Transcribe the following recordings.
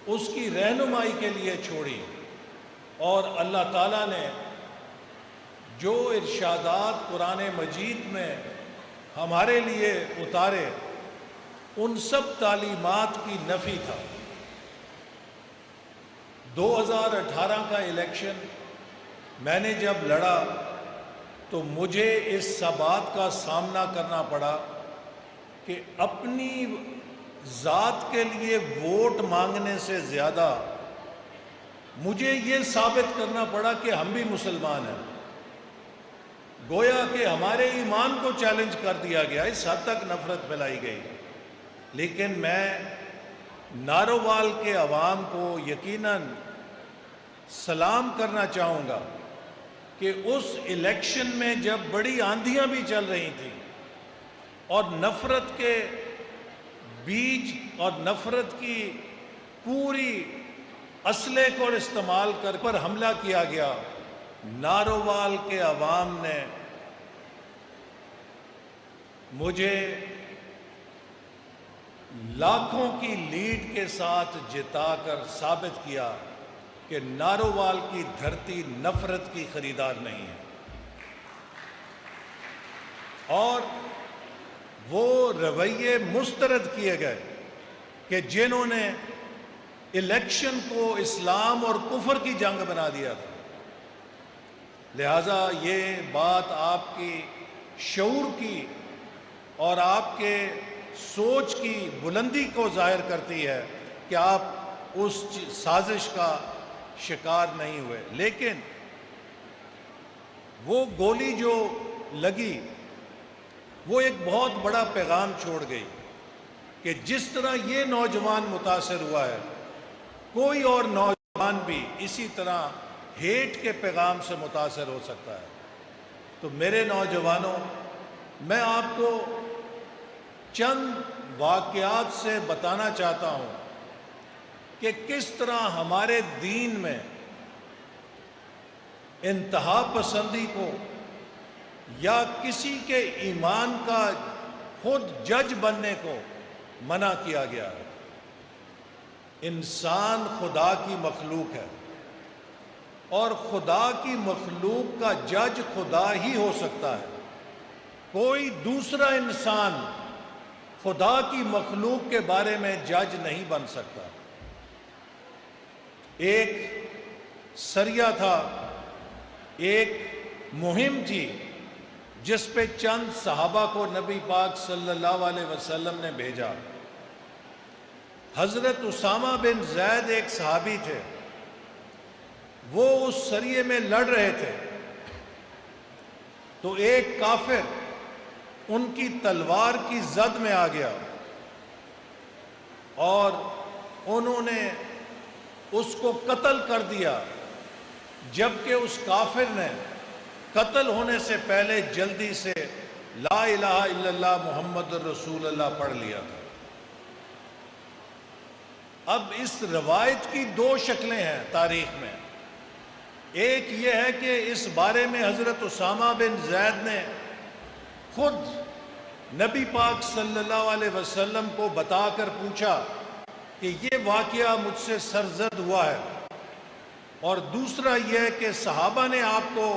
اس کی رہنمائی کے لیے چھوڑی، اور اللہ تعالیٰ نے جو ارشادات قرآن مجید میں ہمارے لیے اتارے ان سب تعلیمات کی نفی تھا۔ 2018 کا الیکشن میں نے جب لڑا تو مجھے اس بات کا سامنا کرنا پڑا کہ اپنی ذات کے لیے ووٹ مانگنے سے زیادہ مجھے یہ ثابت کرنا پڑا کہ ہم بھی مسلمان ہیں۔ گویا کہ ہمارے ایمان کو چیلنج کر دیا گیا، اس حد تک نفرت پھیلائی گئی۔ لیکن میں نارووال کے عوام کو یقیناً سلام کرنا چاہوں گا کہ اس الیکشن میں جب بڑی آندھیاں بھی چل رہی تھیں اور نفرت کے بیج اور نفرت کی پوری اسلحے کو استعمال کر پر حملہ کیا گیا، نارووال کے عوام نے مجھے لاکھوں کی لیڈ کے ساتھ جتا کر ثابت کیا کہ نارووال کی دھرتی نفرت کی خریدار نہیں ہے۔ اور وہ رویے مسترد کیے گئے کہ جنہوں نے الیکشن کو اسلام اور کفر کی جنگ بنا دیا تھا۔ لہٰذا یہ بات آپ کی شعور کی اور آپ کے سوچ کی بلندی کو ظاہر کرتی ہے کہ آپ اس سازش کا شکار نہیں ہوئے۔ لیکن وہ گولی جو لگی وہ ایک بہت بڑا پیغام چھوڑ گئی کہ جس طرح یہ نوجوان متاثر ہوا ہے، کوئی اور نوجوان بھی اسی طرح ہیٹ کے پیغام سے متاثر ہو سکتا ہے۔ تو میرے نوجوانوں، میں آپ کو چند واقعات سے بتانا چاہتا ہوں کہ کس طرح ہمارے دین میں انتہا پسندی کو یا کسی کے ایمان کا خود جج بننے کو منع کیا گیا ہے۔ انسان خدا کی مخلوق ہے اور خدا کی مخلوق کا جج خدا ہی ہو سکتا ہے۔ کوئی دوسرا انسان خدا کی مخلوق کے بارے میں جج نہیں بن سکتا۔ ایک سریہ تھا، ایک مہم تھی جس پہ چند صحابہ کو نبی پاک صلی اللہ علیہ وسلم نے بھیجا۔ حضرت اسامہ بن زید ایک صحابی تھے، وہ اس سریے میں لڑ رہے تھے تو ایک کافر ان کی تلوار کی زد میں آ گیا اور انہوں نے اس کو قتل کر دیا، جبکہ اس کافر نے قتل ہونے سے پہلے جلدی سے لا الہ الا اللہ محمد رسول اللہ پڑھ لیا تھا۔ اب اس روایت کی دو شکلیں ہیں تاریخ میں۔ ایک یہ ہے کہ اس بارے میں حضرت اسامہ بن زید نے خود نبی پاک صلی اللہ علیہ وسلم کو بتا کر پوچھا کہ یہ واقعہ مجھ سے سرزد ہوا ہے، اور دوسرا یہ کہ صحابہ نے آپ کو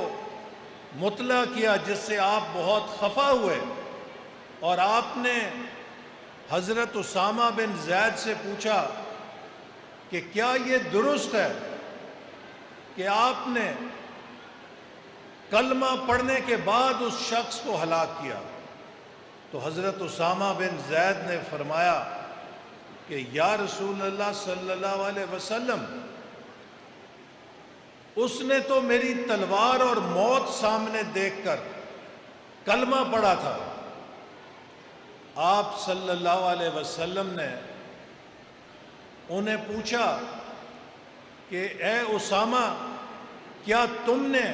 مطلع کیا جس سے آپ بہت خفا ہوئے، اور آپ نے حضرت اسامہ بن زید سے پوچھا کہ کیا یہ درست ہے کہ آپ نے کلمہ پڑھنے کے بعد اس شخص کو ہلاک کیا؟ تو حضرت اسامہ بن زید نے فرمایا کہ یا رسول اللہ صلی اللہ علیہ وسلم، اس نے تو میری تلوار اور موت سامنے دیکھ کر کلمہ پڑھا تھا۔ آپ صلی اللہ علیہ وسلم نے انہیں پوچھا کہ اے اسامہ، کیا تم نے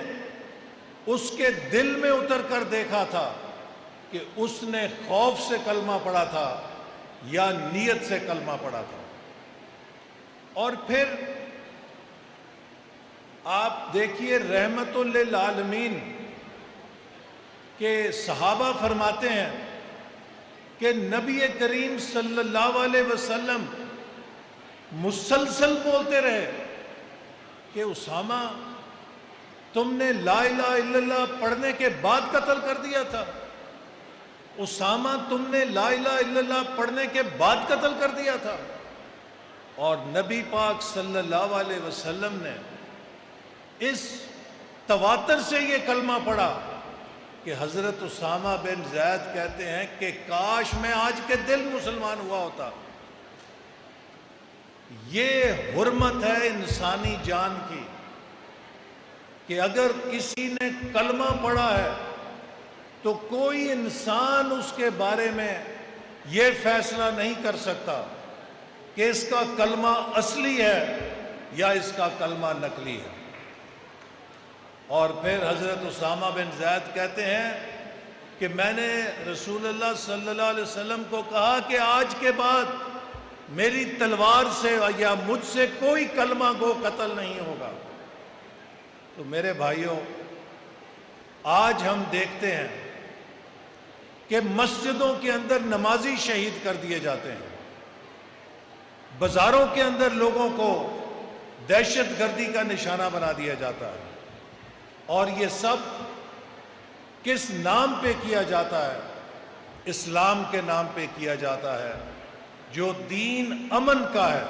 اس کے دل میں اتر کر دیکھا تھا کہ اس نے خوف سے کلمہ پڑھا تھا یا نیت سے کلمہ پڑھا تھا؟ اور پھر آپ دیکھیے رحمت للعالمین کہ صحابہ فرماتے ہیں کہ نبی کریم صلی اللہ علیہ وسلم مسلسل بولتے رہے کہ اسامہ تم نے لا الہ الا اللہ پڑھنے کے بعد قتل کر دیا تھا، اسامہ تم نے لا الہ الا اللہ پڑھنے کے بعد قتل کر دیا تھا۔ اور نبی پاک صلی اللہ علیہ وسلم نے اس تواتر سے یہ کلمہ پڑھا کہ حضرت اسامہ بن زید کہتے ہیں کہ کاش میں آج کے دل مسلمان ہوا ہوتا۔ یہ حرمت ہے انسانی جان کی کہ اگر کسی نے کلمہ پڑھا ہے تو کوئی انسان اس کے بارے میں یہ فیصلہ نہیں کر سکتا کہ اس کا کلمہ اصلی ہے یا اس کا کلمہ نقلی ہے۔ اور پھر حضرت اسامہ بن زید کہتے ہیں کہ میں نے رسول اللہ صلی اللہ علیہ وسلم کو کہا کہ آج کے بعد میری تلوار سے یا مجھ سے کوئی کلمہ گو قتل نہیں ہوگا۔ تو میرے بھائیوں، آج ہم دیکھتے ہیں کہ مسجدوں کے اندر نمازی شہید کر دیے جاتے ہیں، بازاروں کے اندر لوگوں کو دہشت گردی کا نشانہ بنا دیا جاتا ہے، اور یہ سب کس نام پہ کیا جاتا ہے؟ اسلام کے نام پہ کیا جاتا ہے، جو دین امن کا ہے،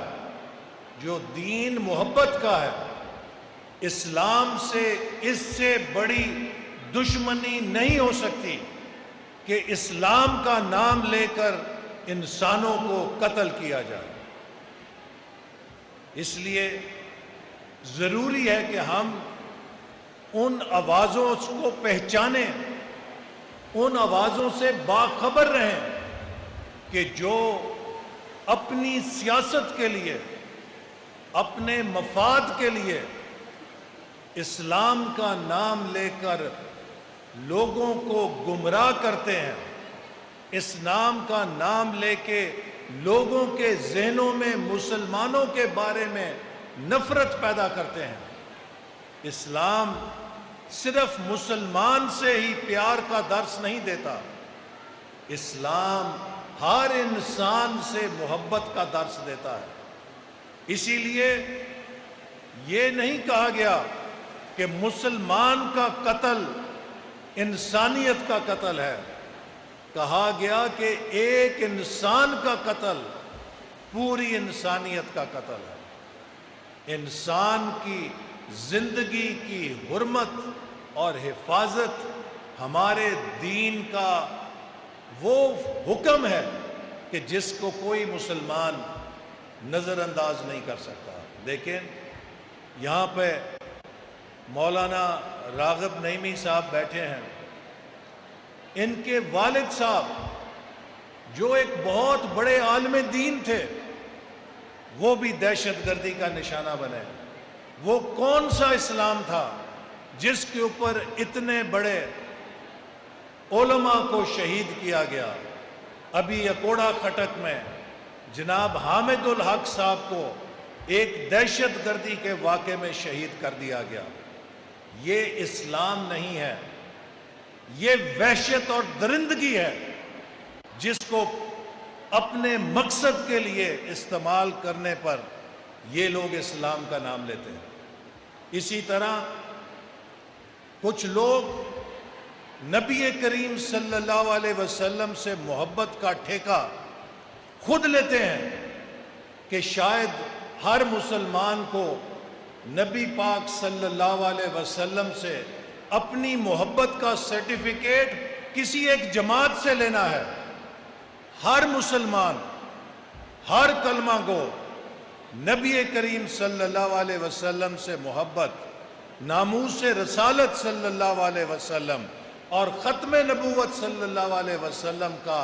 جو دین محبت کا ہے۔ اسلام سے اس سے بڑی دشمنی نہیں ہو سکتی کہ اسلام کا نام لے کر انسانوں کو قتل کیا جائے۔ اس لیے ضروری ہے کہ ہم ان آوازوں کو پہچانیں، ان آوازوں سے باخبر رہیں کہ جو اپنی سیاست کے لیے، اپنے مفاد کے لیے اسلام کا نام لے کر لوگوں کو گمراہ کرتے ہیں، اس نام کا نام لے کے لوگوں کے ذہنوں میں مسلمانوں کے بارے میں نفرت پیدا کرتے ہیں۔ اسلام صرف مسلمان سے ہی پیار کا درس نہیں دیتا، اسلام ہر انسان سے محبت کا درس دیتا ہے۔ اسی لیے یہ نہیں کہا گیا کہ مسلمان کا قتل انسانیت کا قتل ہے، کہا گیا کہ ایک انسان کا قتل پوری انسانیت کا قتل ہے۔ انسان کی زندگی کی حرمت اور حفاظت ہمارے دین کا وہ حکم ہے کہ جس کو کوئی مسلمان نظر انداز نہیں کر سکتا۔ لیکن یہاں پہ مولانا راغب نعیمی صاحب بیٹھے ہیں، ان کے والد صاحب جو ایک بہت بڑے عالم دین تھے، وہ بھی دہشت گردی کا نشانہ بنے۔ وہ کون سا اسلام تھا جس کے اوپر اتنے بڑے علماء کو شہید کیا گیا؟ ابھی اکوڑا خٹک میں جناب حامد الحق صاحب کو ایک دہشت گردی کے واقعے میں شہید کر دیا گیا۔ یہ اسلام نہیں ہے، یہ وحشت اور درندگی ہے جس کو اپنے مقصد کے لیے استعمال کرنے پر یہ لوگ اسلام کا نام لیتے ہیں۔ اسی طرح کچھ لوگ نبی کریم صلی اللہ علیہ وسلم سے محبت کا ٹھیکہ خود لیتے ہیں کہ شاید ہر مسلمان کو نبی پاک صلی اللہ علیہ وسلم سے اپنی محبت کا سرٹیفکیٹ کسی ایک جماعت سے لینا ہے۔ ہر مسلمان، ہر کلمہ گو نبی کریم صلی اللہ علیہ وسلم سے محبت، ناموس رسالت صلی اللہ علیہ وسلم اور ختم نبوت صلی اللہ علیہ وسلم کا